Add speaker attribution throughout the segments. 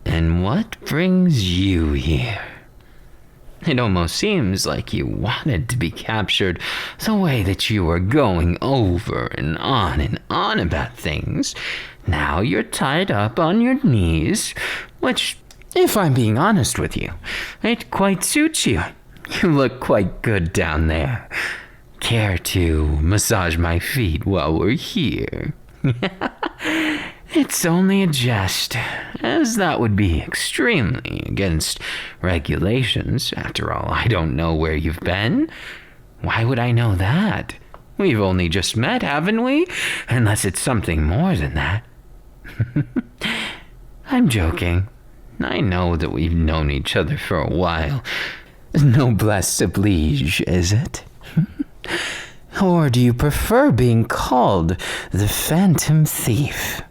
Speaker 1: And what brings you here? It almost seems like you wanted to be captured the way that you were going over and on about things. Now you're tied up on your knees, which, if I'm being honest with you, it quite suits you. You look quite good down there. Care to massage my feet while we're here? It's only a jest, as that would be extremely against regulations. After all, I don't know where you've been. Why would I know that? We've only just met, haven't we? Unless it's something more than that. I'm joking. I know that we've known each other for a while. Noblesse oblige, is it? Or do you prefer being called the Phantom Thief?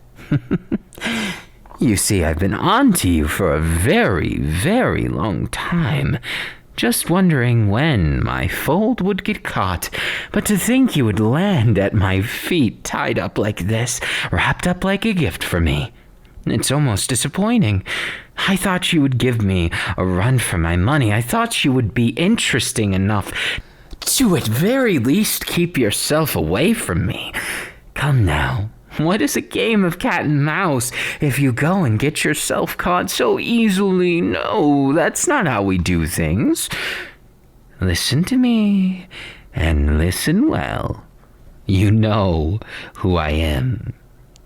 Speaker 1: You see, I've been on to you for a very, very long time, just wondering when my fold would get caught. But to think you would land at my feet tied up like this, wrapped up like a gift for me. It's almost disappointing. I thought you would give me a run for my money. I thought you would be interesting enough to at very least keep yourself away from me. Come now. What is a game of cat and mouse if you go and get yourself caught so easily? No, that's not how we do things. Listen to me, and listen well. You know who I am.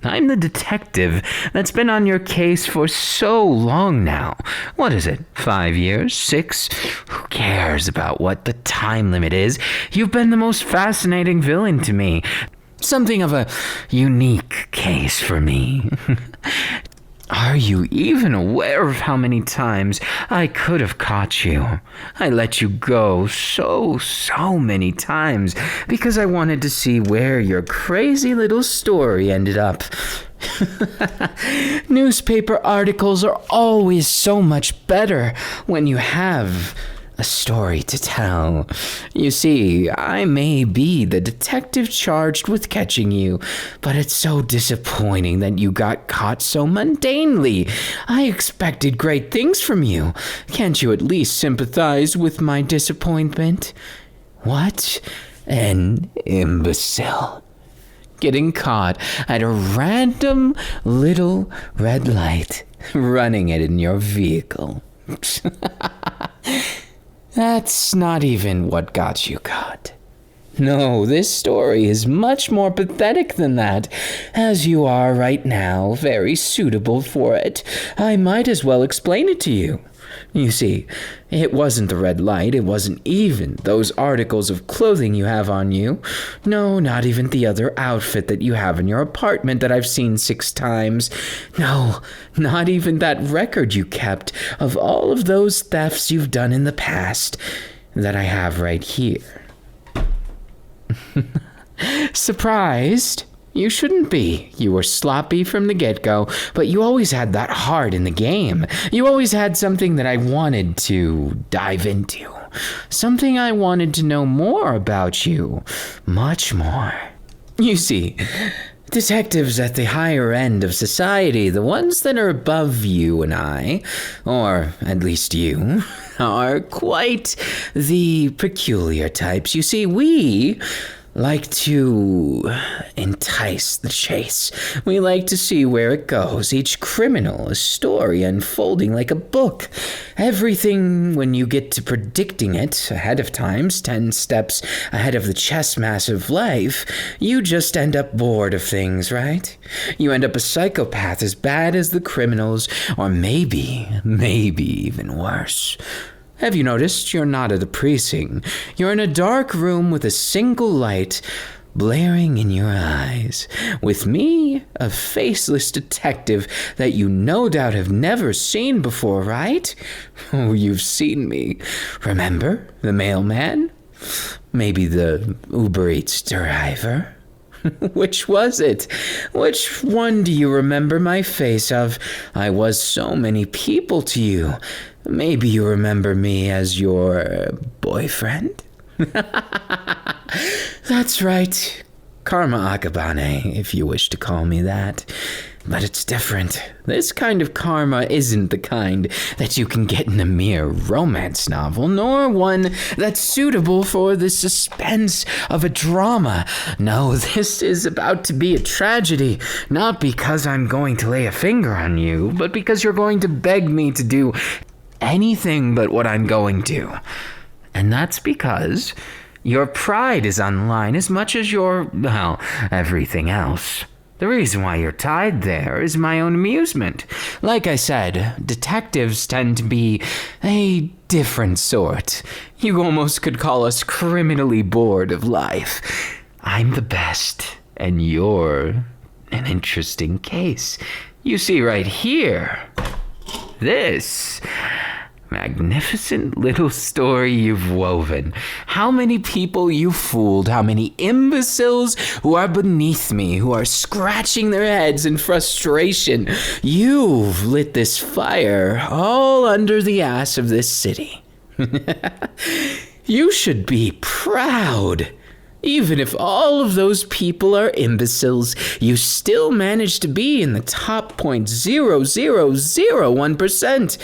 Speaker 1: I'm the detective that's been on your case for so long now. What is it, 5 years? 6? Who cares about what the time limit is? You've been the most fascinating villain to me. Something of a unique case for me. Are you even aware of how many times I could have caught you? I let you go so many times because I wanted to see where your crazy little story ended up. Newspaper articles are always so much better when you have a story to tell. You see, I may be the detective charged with catching you, but it's so disappointing that you got caught so mundanely. I expected great things from you. Can't you at least sympathize with my disappointment? What an imbecile. Getting caught at a random little red light, running it in your vehicle. That's not even what got you caught. No, this story is much more pathetic than that. As you are right now, very suitable for it, I might as well explain it to you. You see, it wasn't the red light, it wasn't even those articles of clothing you have on you. No, not even the other outfit that you have in your apartment that I've seen 6 times. No, not even that record you kept of all of those thefts you've done in the past that I have right here. Surprised? You shouldn't be. You were sloppy from the get-go, but you always had that heart in the game. You always had something that I wanted to dive into. Something I wanted to know more about you. Much more. You see, detectives at the higher end of society, the ones that are above you and I, or at least you, are quite the peculiar types. You see, we like to entice the chase. We like to see where it goes. Each criminal, a story unfolding like a book. Everything when you get to predicting it ahead of time, 10 steps ahead of the chess match of life, you just end up bored of things, right? You end up a psychopath as bad as the criminals, or maybe even worse. Have you noticed you're not at a precinct? You're in a dark room with a single light blaring in your eyes. With me, a faceless detective that you no doubt have never seen before, right? Oh, you've seen me. Remember the mailman? Maybe the Uber Eats driver? Which was it? Which one do you remember my face of? I was so many people to you. Maybe you remember me as your boyfriend? That's right. Karma Akabane, if you wish to call me that. But it's different. This kind of karma isn't the kind that you can get in a mere romance novel, nor one that's suitable for the suspense of a drama. No, this is about to be a tragedy, not because I'm going to lay a finger on you, but because you're going to beg me to do anything but what I'm going to. And that's because your pride is on the line as much as your, well, everything else. The reason why you're tied there is my own amusement. Like I said, detectives tend to be a different sort. You almost could call us criminally bored of life. I'm the best, and you're an interesting case. You see right here, this magnificent little story you've woven. How many people you fooled, how many imbeciles who are beneath me, who are scratching their heads in frustration. You've lit this fire all under the ass of this city. You should be proud. Even if all of those people are imbeciles, you still manage to be in the top 0.0001%.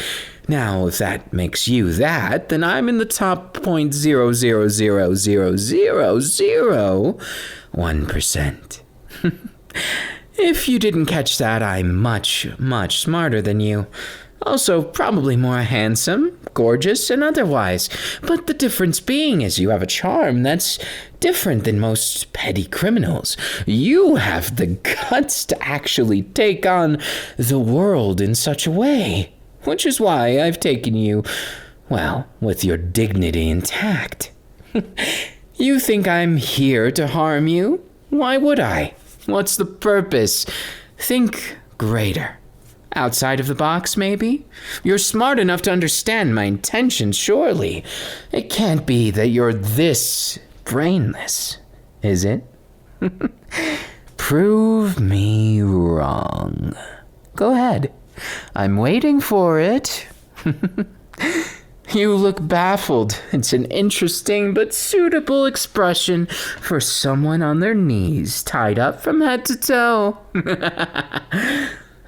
Speaker 1: Now, if that makes you that, then I'm in the top 0.000001%. If you didn't catch that, I'm much, much smarter than you. Also, probably more handsome, gorgeous, and otherwise. But the difference being is you have a charm that's different than most petty criminals. You have the guts to actually take on the world in such a way. Which is why I've taken you, well, with your dignity intact. You think I'm here to harm you? Why would I? What's the purpose? Think greater. Outside of the box, maybe? You're smart enough to understand my intentions, surely. It can't be that you're this brainless, is it? Prove me wrong. Go ahead. I'm waiting for it. You look baffled. It's an interesting but suitable expression for someone on their knees, tied up from head to toe.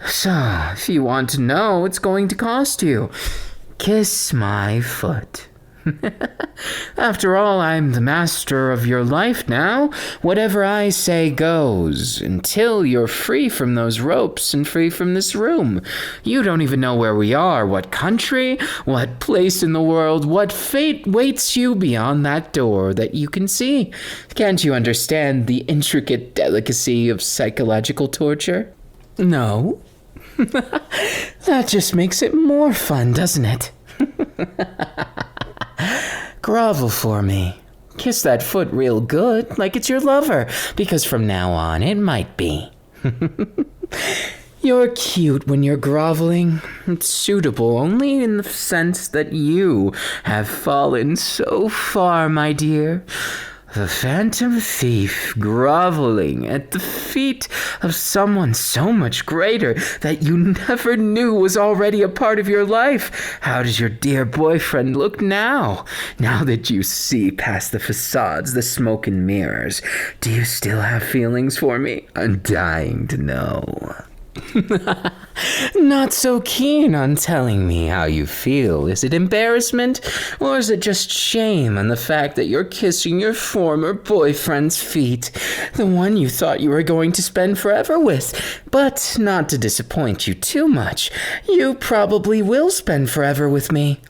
Speaker 1: So, if you want to know, it's going to cost you. Kiss my foot. After all, I'm the master of your life now. Whatever I say goes, until you're free from those ropes and free from this room. You don't even know where we are, what country, what place in the world, what fate waits you beyond that door that you can see. Can't you understand the intricate delicacy of psychological torture? No? That just makes it more fun, doesn't it? Grovel for me. Kiss that foot real good, like it's your lover, because from now on it might be. You're cute when you're groveling. It's suitable only in the sense that you have fallen so far, my dear. The phantom thief groveling at the feet of someone so much greater that you never knew was already a part of your life. How does your dear boyfriend look now? Now that you see past the facades, the smoke and mirrors, do you still have feelings for me? I'm dying to know. Not so keen on telling me how you feel. Is it embarrassment, or is it just shame on the fact that you're kissing your former boyfriend's feet, the one you thought you were going to spend forever with? But not to disappoint you too much, you probably will spend forever with me.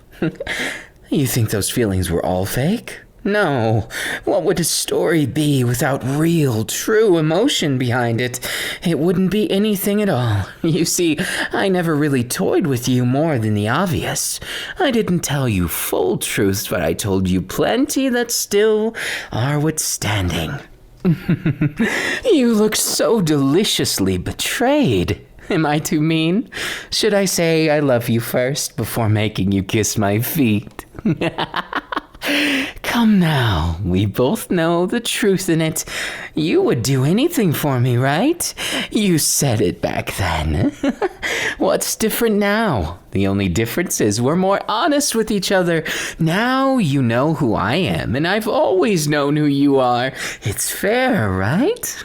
Speaker 1: You think those feelings were all fake? No. What would a story be without real, true emotion behind it? It wouldn't be anything at all. You see, I never really toyed with you more than the obvious. I didn't tell you full truths, but I told you plenty that still are withstanding. You look so deliciously betrayed. Am I too mean? Should I say I love you first before making you kiss my feet? Come now, we both know the truth in it. You would do anything for me, right? You said it back then. What's different now? The only difference is we're more honest with each other. Now you know who I am, and I've always known who you are. It's fair, right?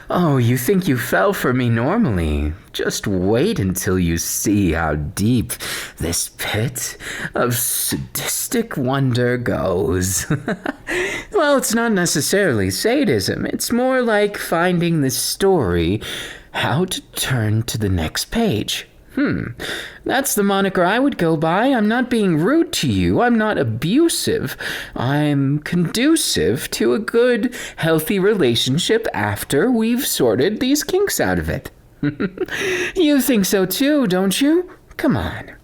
Speaker 1: Oh, you think you fell for me normally. Just wait until you see how deep this pit of sadistic wonder goes. Well, it's not necessarily sadism. It's more like finding this story, how to turn to the next page. That's the moniker I would go by. I'm not being rude to you. I'm not abusive. I'm conducive to a good, healthy relationship after we've sorted these kinks out of it. You think so too, don't you? Come on.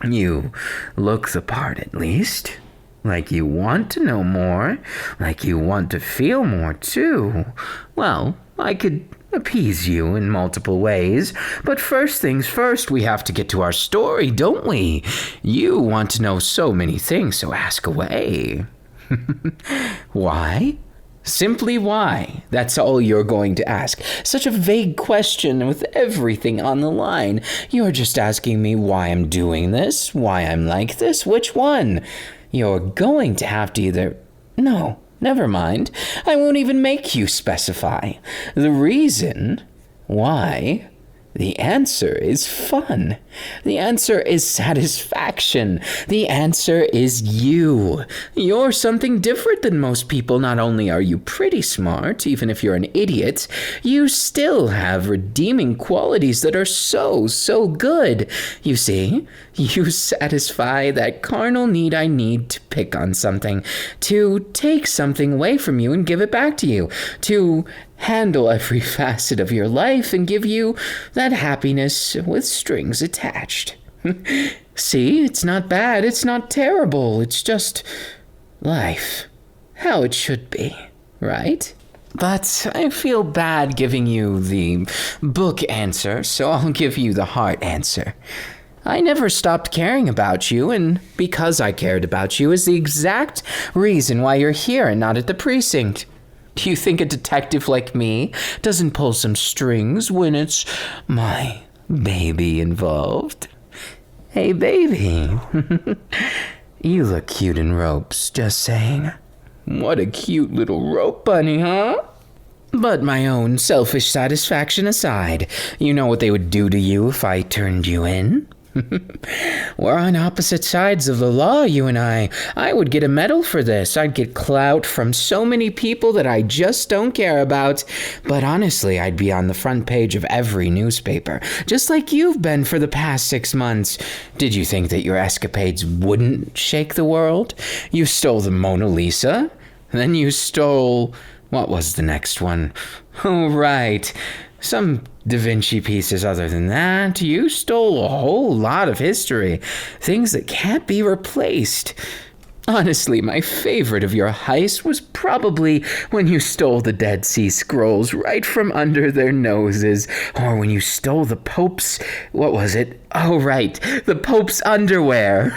Speaker 1: You look the part at least. Like you want to know more. Like you want to feel more too. Well, I could appease you in multiple ways, but first things first, we have to get to our story, don't we? You want to know so many things, so ask away. Why? Simply why? That's all you're going to ask. Such a vague question with everything on the line. You're just asking me why I'm doing this, why I'm like this, which one? You're going to have to either... No. Never mind. I won't even make you specify. The reason why, the answer is fun. The answer is satisfaction. The answer is you. You're something different than most people. Not only are you pretty smart, even if you're an idiot, you still have redeeming qualities that are so good. You see, you satisfy that carnal need I need to pick on something, to take something away from you and give it back to you, to handle every facet of your life and give you that happiness with strings attached. See, it's not bad, it's not terrible, it's just life. How it should be, right? But I feel bad giving you the book answer, so I'll give you the heart answer. I never stopped caring about you, and because I cared about you is the exact reason why you're here and not at the precinct. Do you think a detective like me doesn't pull some strings when it's my baby involved? Hey, baby. You look cute in ropes, just saying. What a cute little rope bunny, huh? But my own selfish satisfaction aside, you know what they would do to you if I turned you in? We're on opposite sides of the law, you and I. I would get a medal for this. I'd get clout from so many people that I just don't care about. But honestly, I'd be on the front page of every newspaper, just like you've been for the past 6 months. Did you think that your escapades wouldn't shake the world? You stole the Mona Lisa. Then you stole... What was the next one? Oh, right. Some Da Vinci pieces other than that. You stole a whole lot of history. Things that can't be replaced. Honestly, my favorite of your heists was probably when you stole the Dead Sea Scrolls right from under their noses. Or when you stole the Pope's... What was it? Oh, right. The Pope's underwear.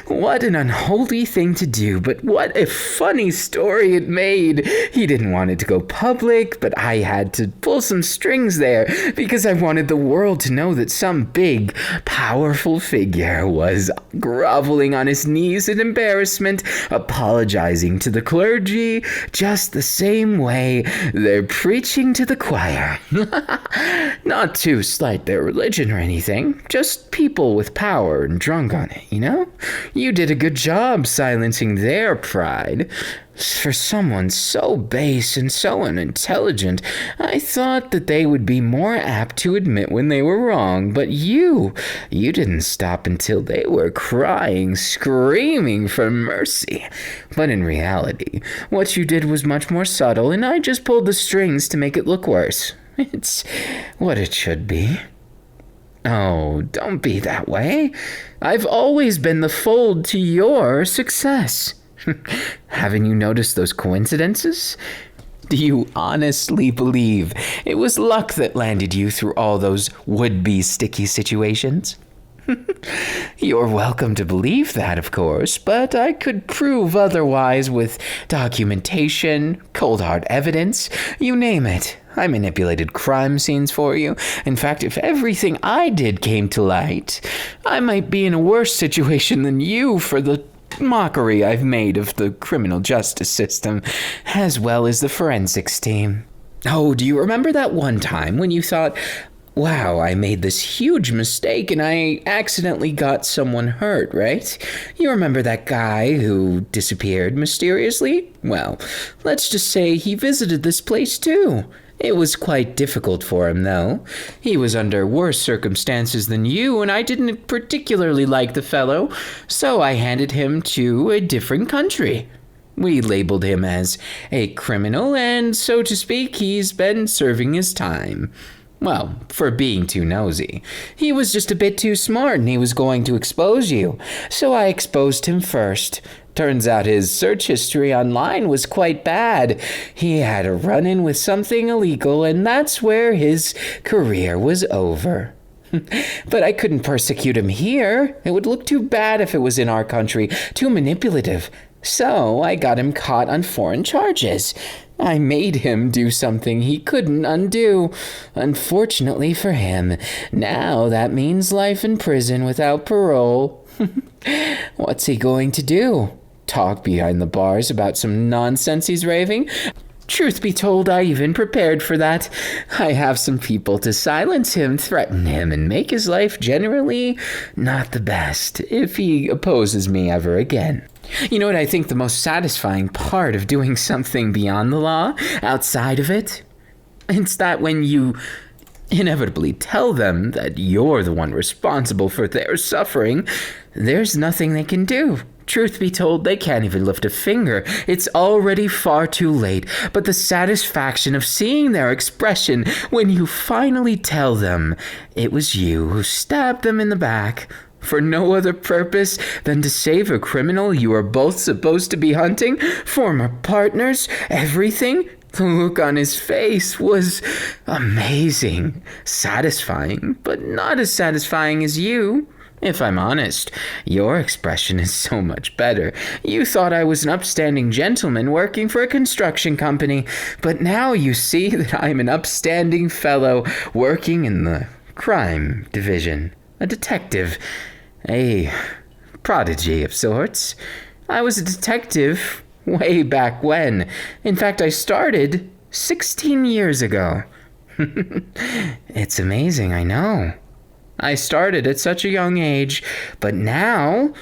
Speaker 1: What an unholy thing to do, but what a funny story it made. He didn't want it to go public, but I had to pull some strings there because I wanted the world to know that some big, powerful figure was groveling on his knees in embarrassment, apologizing to the clergy just the same way they're preaching to the choir. Not to slight their religion or anything, just people with power and drunk on it, you know? You did a good job silencing their pride. For someone so base and so unintelligent, I thought that they would be more apt to admit when they were wrong, but you didn't stop until they were crying, screaming for mercy. But in reality, what you did was much more subtle, and I just pulled the strings to make it look worse. It's what it should be. Oh, don't be that way. I've always been the fold to your success. Haven't you noticed those coincidences? Do you honestly believe it was luck that landed you through all those would-be sticky situations? You're welcome to believe that, of course, but I could prove otherwise with documentation, cold hard evidence, you name it. I manipulated crime scenes for you. In fact, if everything I did came to light, I might be in a worse situation than you for the mockery I've made of the criminal justice system, as well as the forensics team. Oh, do you remember that one time when you thought, wow, I made this huge mistake and I accidentally got someone hurt, right? You remember that guy who disappeared mysteriously? Well, let's just say he visited this place too. It was quite difficult for him, though. He was under worse circumstances than you, and I didn't particularly like the fellow, so I handed him to a different country. We labeled him as a criminal, and so to speak, he's been serving his time. Well, for being too nosy. He was just a bit too smart and he was going to expose you. So I exposed him first. Turns out his search history online was quite bad. He had a run-in with something illegal and that's where his career was over. But I couldn't persecute him here. It would look too bad if it was in our country. Too manipulative. So I got him caught on foreign charges. I made him do something he couldn't undo. Unfortunately for him, now that means life in prison without parole. What's he going to do? Talk behind the bars about some nonsense he's raving? Truth be told, I even prepared for that. I have some people to silence him, threaten him, and make his life generally not the best if he opposes me ever again. You know what I think the most satisfying part of doing something beyond the law, outside of it? It's that when you inevitably tell them that you're the one responsible for their suffering, there's nothing they can do. Truth be told, they can't even lift a finger. It's already far too late. But the satisfaction of seeing their expression when you finally tell them it was you who stabbed them in the back for no other purpose than to save a criminal you are both supposed to be hunting, former partners, everything. The look on his face was amazing, satisfying, but not as satisfying as you. If I'm honest, your expression is so much better. You thought I was an upstanding gentleman working for a construction company, but now you see that I'm an upstanding fellow working in the crime division, a detective, a prodigy of sorts. I was a detective way back when. In fact, I started 16 years ago. It's amazing, I know. I started at such a young age, but now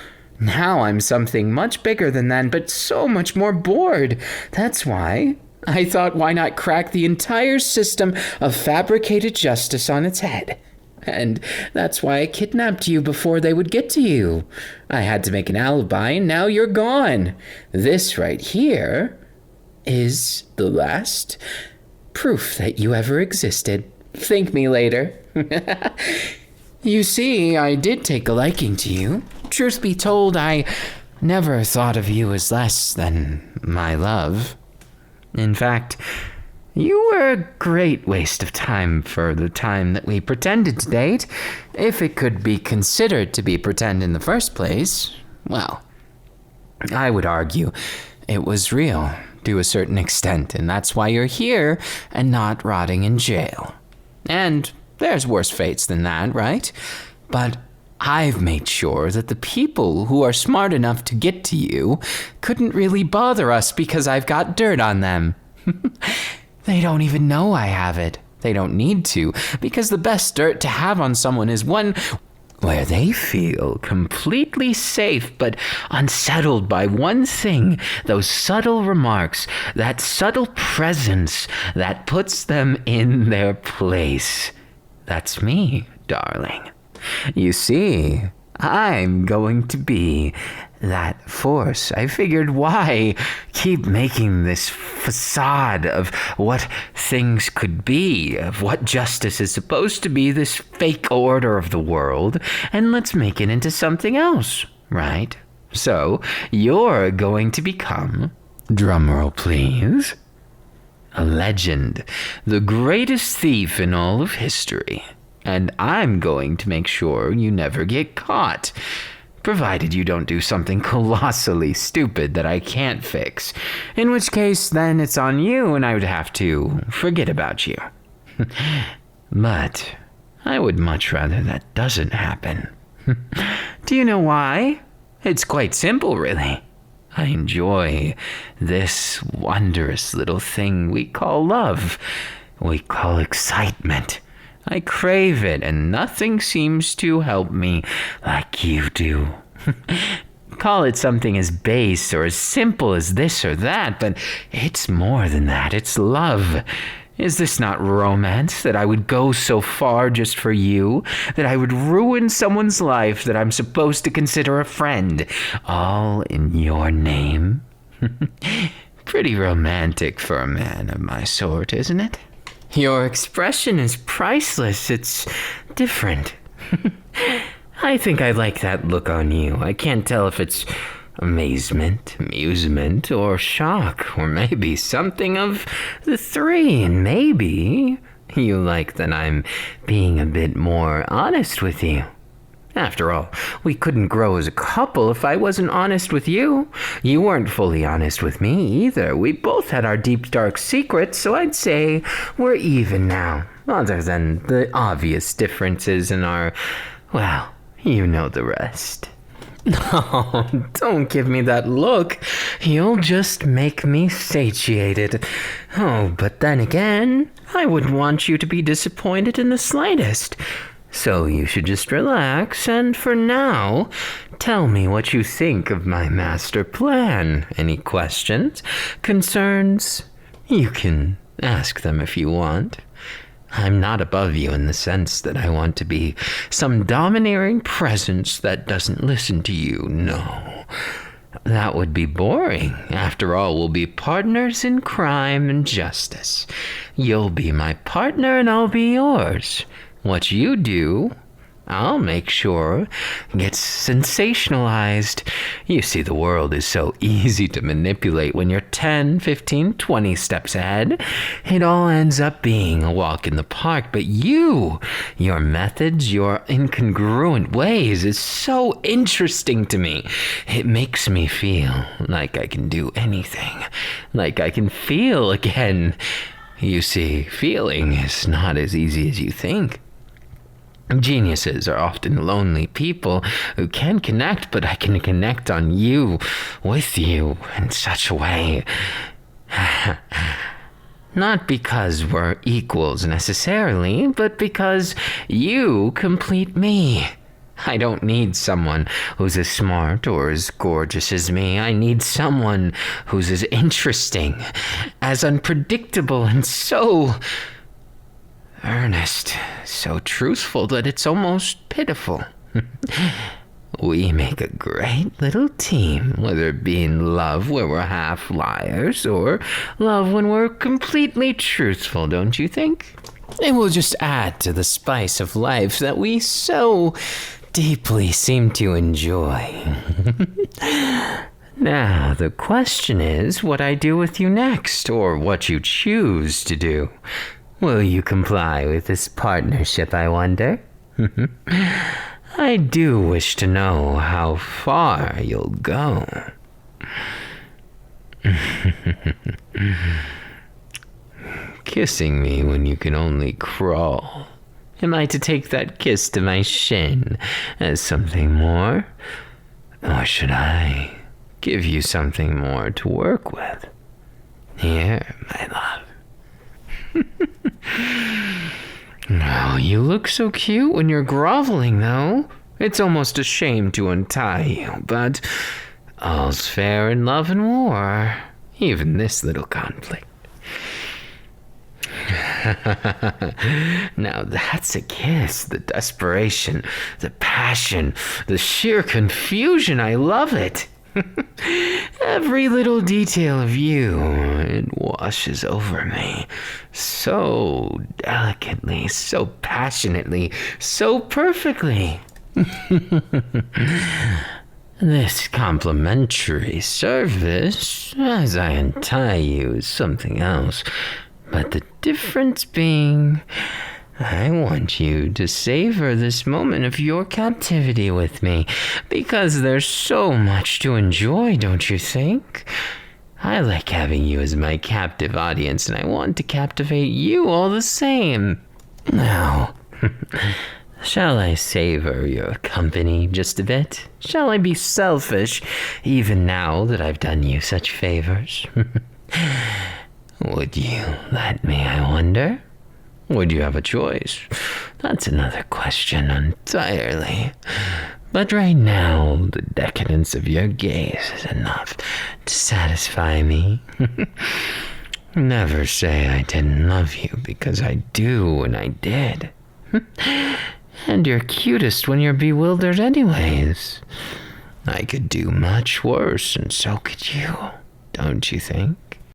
Speaker 1: I'm something much bigger than then, but so much more bored. That's why I thought, why not crack the entire system of fabricated justice on its head? And that's why I kidnapped you before they would get to you. I had to make an alibi, and now you're gone. This right here is the last proof that you ever existed. Thank me later. You see, I did take a liking to you. Truth be told, I never thought of you as less than my love. In fact, you were a great waste of time for the time that we pretended to date. If it could be considered to be pretend in the first place, well, I would argue it was real to a certain extent, and that's why you're here and not rotting in jail. And there's worse fates than that, right? But I've made sure that the people who are smart enough to get to you couldn't really bother us because I've got dirt on them. They don't even know I have it. They don't need to, because the best dirt to have on someone is one where they feel completely safe but unsettled by one thing, those subtle remarks, that subtle presence that puts them in their place. That's me, darling. You see, I'm going to be that force. I figured, why keep making this facade of what things could be, of what justice is supposed to be, this fake order of the world, and let's make it into something else, right? So, you're going to become, drumroll please, a legend, the greatest thief in all of history. And I'm going to make sure you never get caught. Provided you don't do something colossally stupid that I can't fix. In which case, then it's on you and I would have to forget about you. But I would much rather that doesn't happen. Do you know why? It's quite simple, really. I enjoy this wondrous little thing we call love. We call excitement. I crave it, and nothing seems to help me like you do. Call it something as base or as simple as this or that, but it's more than that. It's love. Is this not romance, that I would go so far just for you, that I would ruin someone's life that I'm supposed to consider a friend, all in your name? Pretty romantic for a man of my sort, isn't it? Your expression is priceless. It's different. I think I like that look on you. I can't tell if it's amazement, amusement, or shock, or maybe something of the three, and maybe you like that I'm being a bit more honest with you. After all, we couldn't grow as a couple if I wasn't honest with you. You weren't fully honest with me either. We both had our deep, dark secrets, so I'd say we're even now. Other than the obvious differences in our, well, you know the rest. No, don't give me that look. You'll just make me satiated. Oh, but then again, I wouldn't want you to be disappointed in the slightest. So you should just relax, and for now, tell me what you think of my master plan. Any questions? Concerns? You can ask them if you want. I'm not above you in the sense that I want to be some domineering presence that doesn't listen to you. No, that would be boring. After all, we'll be partners in crime and justice. You'll be my partner and I'll be yours. What you do, I'll make sure gets sensationalized. You see, the world is so easy to manipulate when you're 10, 15, 20 steps ahead. It all ends up being a walk in the park, but your methods, your incongruent ways is so interesting to me. It makes me feel like I can do anything, like I can feel again. You see, feeling is not as easy as you think. Geniuses are often lonely people who can connect, but I can connect on you, with you, in such a way. Not because we're equals necessarily, but because you complete me. I don't need someone who's as smart or as gorgeous as me. I need someone who's as interesting, as unpredictable, and so earnest, so truthful that it's almost pitiful. We make a great little team, whether it be in love where we're half liars or love when we're completely truthful, don't you think? It will just add to the spice of life that we so deeply seem to enjoy. Now, the question is what I do with you next, or what you choose to do. Will you comply with this partnership, I wonder? I do wish to know how far you'll go. Kissing me when you can only crawl. Am I to take that kiss to my shin as something more? Or should I give you something more to work with? Here, my love. Oh, you look so cute when you're groveling, though. It's almost a shame to untie you, but all's fair in love and war, even this little conflict. Now that's a kiss. The desperation, the passion, the sheer confusion. I love it. Every little detail of you, it washes over me so delicately, so passionately, so perfectly. This complimentary service, as I untie you, is something else, but the difference being I want you to savor this moment of your captivity with me, because there's so much to enjoy, don't you think? I like having you as my captive audience, and I want to captivate you all the same. Now, shall I savor your company just a bit? Shall I be selfish, even now that I've done you such favors? Would you let me, I wonder? Would you have a choice? That's another question entirely. But right now, the decadence of your gaze is enough to satisfy me. Never say I didn't love you, because I do and I did. And you're cutest when you're bewildered anyways. I could do much worse, and so could you, don't you think?